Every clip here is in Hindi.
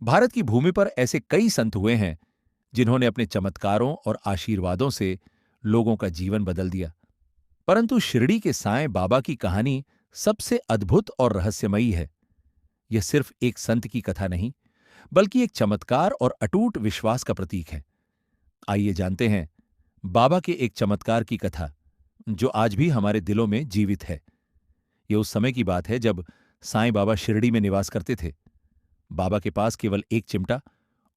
भारत की भूमि पर ऐसे कई संत हुए हैं जिन्होंने अपने चमत्कारों और आशीर्वादों से लोगों का जीवन बदल दिया। परंतु शिरडी के साईं बाबा की कहानी सबसे अद्भुत और रहस्यमयी है। यह सिर्फ एक संत की कथा नहीं, बल्कि एक चमत्कार और अटूट विश्वास का प्रतीक है। आइए जानते हैं बाबा के एक चमत्कार की कथा, जो आज भी हमारे दिलों में जीवित है। यह उस समय की बात है जब साईं बाबा शिरडी में निवास करते थे। बाबा के पास केवल एक चिमटा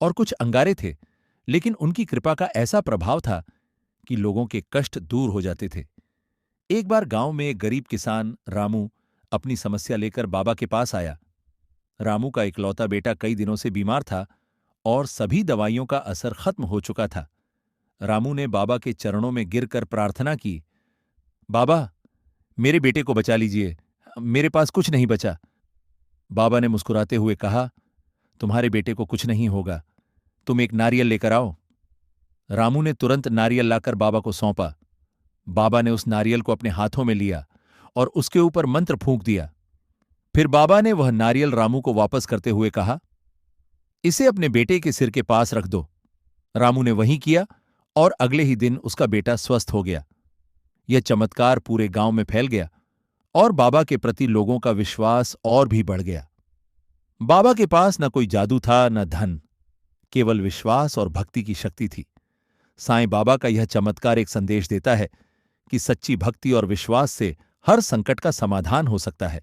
और कुछ अंगारे थे, लेकिन उनकी कृपा का ऐसा प्रभाव था कि लोगों के कष्ट दूर हो जाते थे। एक बार गांव में एक गरीब किसान रामू अपनी समस्या लेकर बाबा के पास आया। रामू का इकलौता बेटा कई दिनों से बीमार था और सभी दवाइयों का असर खत्म हो चुका था। रामू ने बाबा के चरणों में गिरकर प्रार्थना की, बाबा, मेरे बेटे को बचा लीजिए, मेरे पास कुछ नहीं बचा। बाबा ने मुस्कुराते हुए कहा, तुम्हारे बेटे को कुछ नहीं होगा, तुम एक नारियल लेकर आओ। रामू ने तुरंत नारियल लाकर बाबा को सौंपा। बाबा ने उस नारियल को अपने हाथों में लिया और उसके ऊपर मंत्र फूंक दिया। फिर बाबा ने वह नारियल रामू को वापस करते हुए कहा, इसे अपने बेटे के सिर के पास रख दो। रामू ने वही किया और अगले ही दिन उसका बेटा स्वस्थ हो गया। यह चमत्कार पूरे गांव में फैल गया और बाबा के प्रति लोगों का विश्वास और भी बढ़ गया। बाबा के पास न कोई जादू था, न धन, केवल विश्वास और भक्ति की शक्ति थी। साईं बाबा का यह चमत्कार एक संदेश देता है कि सच्ची भक्ति और विश्वास से हर संकट का समाधान हो सकता है।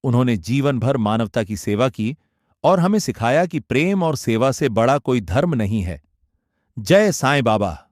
उन्होंने जीवन भर मानवता की सेवा की और हमें सिखाया कि प्रेम और सेवा से बड़ा कोई धर्म नहीं है। जय साईं बाबा।